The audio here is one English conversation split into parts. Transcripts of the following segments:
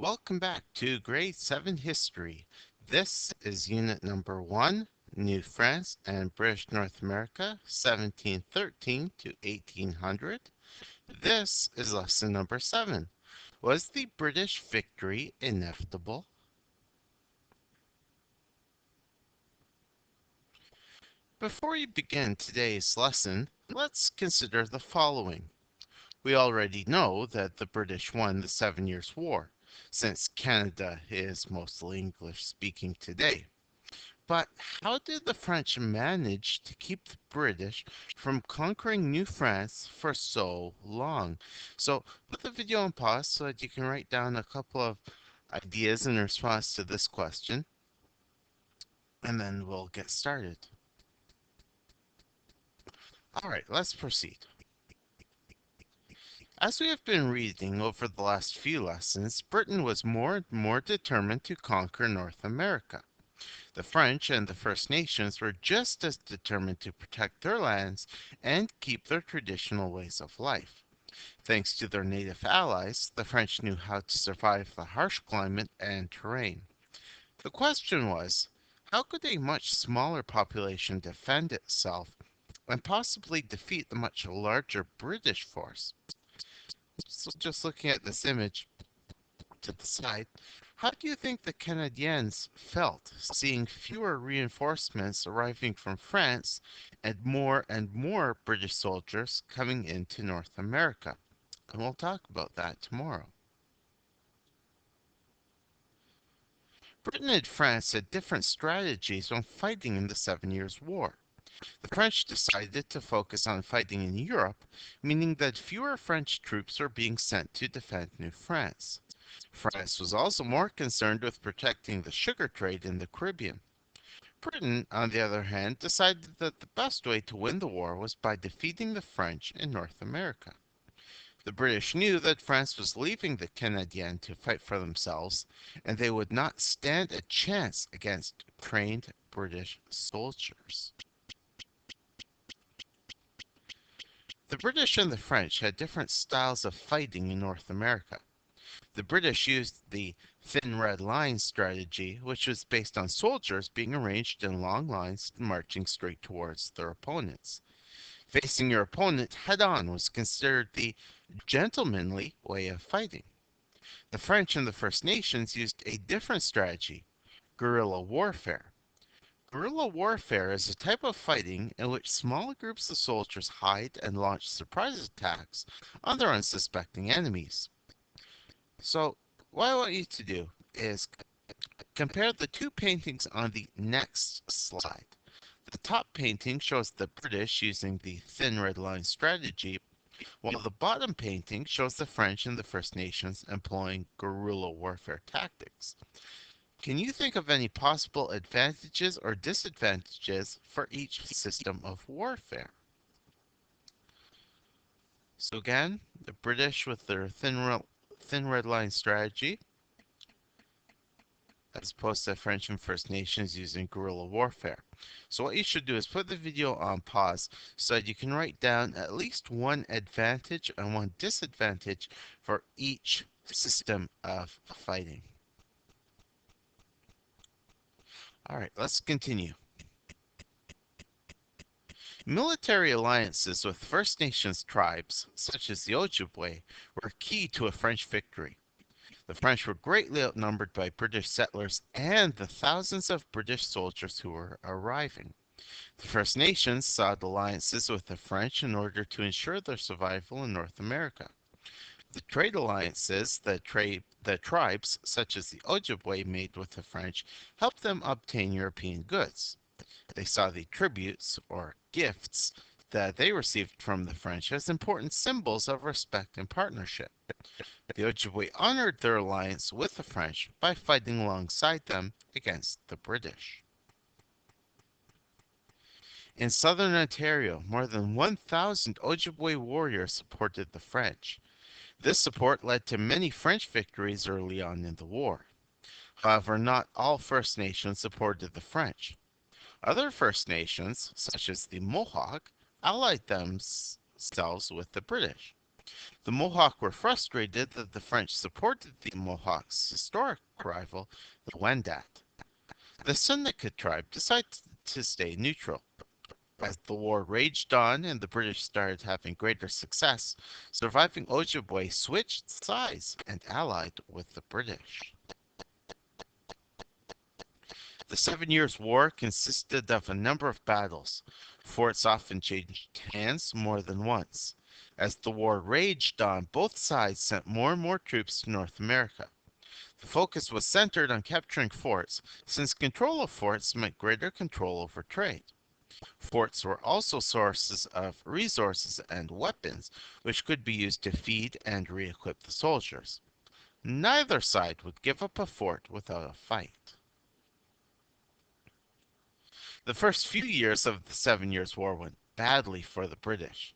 Welcome back to Grade 7 History. This is Unit Number 1, New France and British North America, 1713 to 1800. This is Lesson Number 7. Was the British victory inevitable? Before we begin today's lesson, let's consider the following. We already know that the British won the Seven Years' War, since Canada is mostly English speaking today. But how did the French manage to keep the British from conquering New France for so long? So put the video on pause so that you can write down a couple of ideas in response to this question, and then we'll get started. All right, let's proceed. As we have been reading over the last few lessons, Britain was more and more determined to conquer North America. The French and the First Nations were just as determined to protect their lands and keep their traditional ways of life. Thanks to their native allies, the French knew how to survive the harsh climate and terrain. The question was, how could a much smaller population defend itself and possibly defeat the much larger British force? So just looking at this image to the side, how do you think the Canadians felt seeing fewer reinforcements arriving from France and more British soldiers coming into North America? And we'll talk about that tomorrow. Britain and France had different strategies when fighting in the Seven Years' War. The French decided to focus on fighting in Europe, meaning that fewer French troops were being sent to defend New France. France was also more concerned with protecting the sugar trade in the Caribbean. Britain, on the other hand, decided that the best way to win the war was by defeating the French in North America. The British knew that France was leaving the Canadiens to fight for themselves, and they would not stand a chance against trained British soldiers. The British and the French had different styles of fighting in North America. The British used the thin red line strategy, which was based on soldiers being arranged in long lines marching straight towards their opponents. Facing your opponent head on was considered the gentlemanly way of fighting. The French and the First Nations used a different strategy, guerrilla warfare. Guerrilla warfare is a type of fighting in which small groups of soldiers hide and launch surprise attacks on their unsuspecting enemies. So, what I want you to do is compare the two paintings on the next slide. The top painting shows the British using the thin red line strategy, while the bottom painting shows the French and the First Nations employing guerrilla warfare tactics. Can you think of any possible advantages or disadvantages for each system of warfare? So again, the British with their thin red line strategy, as opposed to French and First Nations using guerrilla warfare. So what you should do is put the video on pause so that you can write down at least one advantage and one disadvantage for each system of fighting. All right, let's continue. Military alliances with First Nations tribes, such as the Ojibwe, were key to a French victory. The French were greatly outnumbered by British settlers and the thousands of British soldiers who were arriving. The First Nations sought alliances with the French in order to ensure their survival in North America. The trade alliances that tribes such as the Ojibwe made with the French helped them obtain European goods. They saw the tributes, or gifts, that they received from the French as important symbols of respect and partnership. The Ojibwe honored their alliance with the French by fighting alongside them against the British. In southern Ontario, more than 1,000 Ojibwe warriors supported the French. This support led to many French victories early on in the war. However, not all First Nations supported the French. Other First Nations, such as the Mohawk, allied themselves with the British. The Mohawk were frustrated that the French supported the Mohawks' historic rival, the Wendat. The Seneca tribe decided to stay neutral. As the war raged on and the British started having greater success, surviving Ojibwe switched sides and allied with the British. The Seven Years' War consisted of a number of battles. Forts often changed hands more than once. As the war raged on, both sides sent more and more troops to North America. The focus was centered on capturing forts, since control of forts meant greater control over trade. Forts were also sources of resources and weapons, which could be used to feed and re-equip the soldiers. Neither side would give up a fort without a fight. The first few years of the Seven Years' War went badly for the British.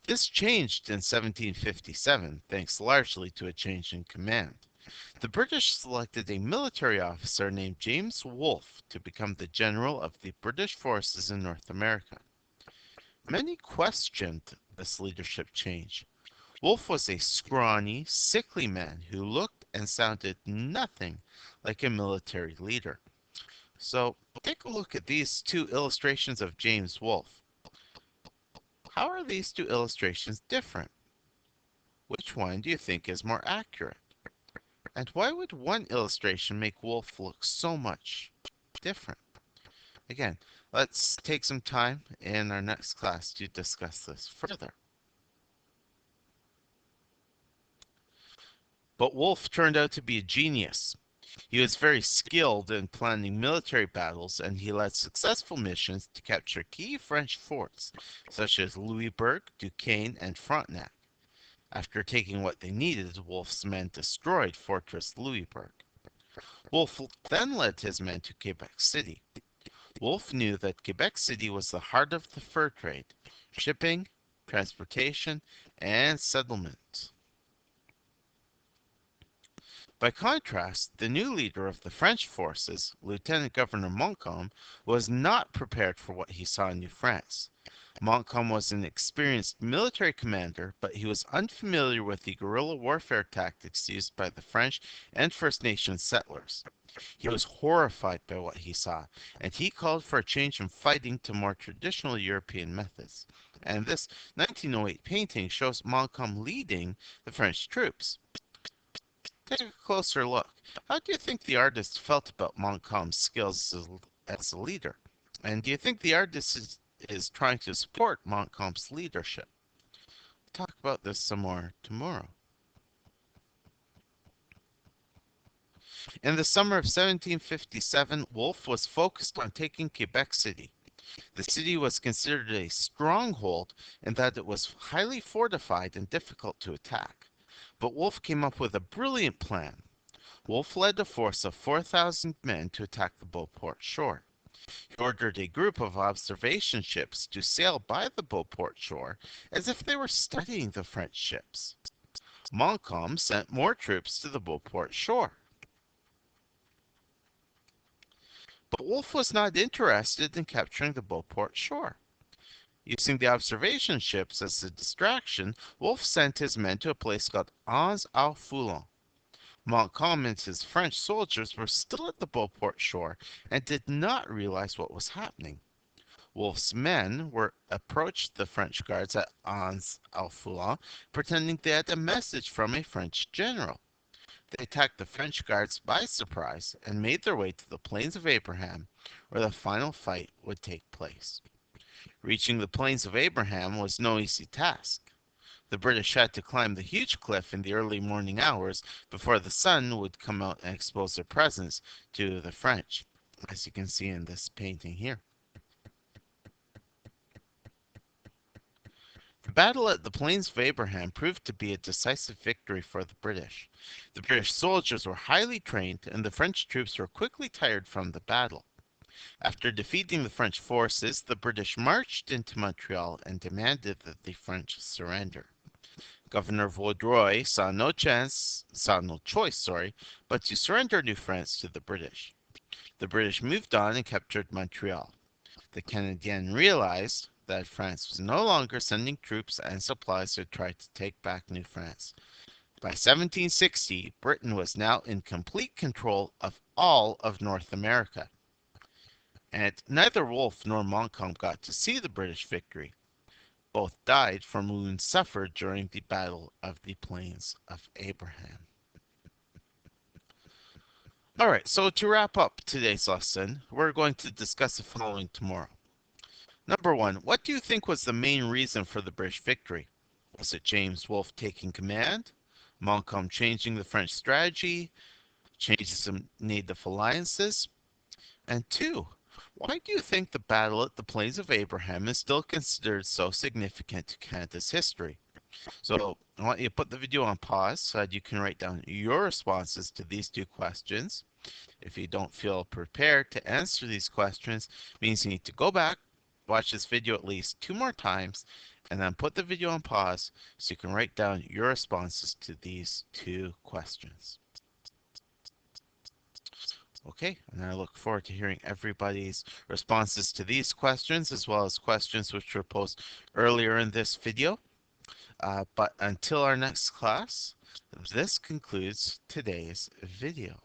This changed in 1757, thanks largely to a change in command. The British selected a military officer named James Wolfe to become the general of the British forces in North America. Many questioned this leadership change. Wolfe was a scrawny, sickly man who looked and sounded nothing like a military leader. So take a look at these two illustrations of James Wolfe. How are these two illustrations different? Which one do you think is more accurate? And why would one illustration make Wolfe look so much different? Again, let's take some time in our next class to discuss this further. But Wolfe turned out to be a genius. He was very skilled in planning military battles, and he led successful missions to capture key French forts, such as Louisbourg, Duquesne, and Frontenac. After taking what they needed, Wolfe's men destroyed Fortress Louisbourg. Wolfe then led his men to Quebec City. Wolfe knew that Quebec City was the heart of the fur trade, shipping, transportation, and settlement. By contrast, the new leader of the French forces, Lieutenant Governor Montcalm, was not prepared for what he saw in New France. Montcalm was an experienced military commander, but he was unfamiliar with the guerrilla warfare tactics used by the French and First Nations settlers. He was horrified by what he saw, and he called for a change from fighting to more traditional European methods. And this 1908 painting shows Montcalm leading the French troops. Take a closer look. How do you think the artist felt about Montcalm's skills as a leader? And do you think the artist is trying to support Montcalm's leadership? We'll talk about this some more tomorrow. In the summer of 1757, Wolfe was focused on taking Quebec City. The city was considered a stronghold in that it was highly fortified and difficult to attack. But Wolfe came up with a brilliant plan. Wolfe led a force of 4,000 men to attack the Beauport shore. He ordered a group of observation ships to sail by the Beauport shore as if they were studying the French ships. Montcalm sent more troops to the Beauport shore. But Wolfe was not interested in capturing the Beauport shore. Using the observation ships as a distraction, Wolfe sent his men to a place called Anse-au-Foulon. Montcalm and his French soldiers were still at the Beauport shore and did not realize what was happening. Wolfe's men approached the French guards at Anse-au-Foulon, pretending they had a message from a French general. They attacked the French guards by surprise and made their way to the Plains of Abraham, where the final fight would take place. Reaching the Plains of Abraham was no easy task. The British had to climb the huge cliff in the early morning hours before the sun would come out and expose their presence to the French, as you can see in this painting here. The battle at the Plains of Abraham proved to be a decisive victory for the British. The British soldiers were highly trained, and the French troops were quickly tired from the battle. After defeating the French forces, the British marched into Montreal and demanded that the French surrender. Governor Vaudreuil saw no choice, but to surrender New France to the British. The British moved on and captured Montreal. The Canadiens realized that France was no longer sending troops and supplies to try to take back New France. By 1760, Britain was now in complete control of all of North America, and neither Wolfe nor Montcalm got to see the British victory. Both died from wounds suffered during the Battle of the Plains of Abraham. Alright, so to wrap up today's lesson, we're going to discuss the following tomorrow. Number one, what do you think was the main reason for the British victory? Was it James Wolfe taking command? Montcalm changing the French strategy? Changes in native alliances? And two, why do you think the battle at the Plains of Abraham is still considered so significant to Canada's history? So I want you to put the video on pause so that you can write down your responses to these two questions. If you don't feel prepared to answer these questions, it means you need to go back, watch this video at least 2 more times, and then put the video on pause so you can write down your responses to these two questions. Okay, and I look forward to hearing everybody's responses to these questions as well as questions which were posed earlier in this video. But until our next class, this concludes today's video.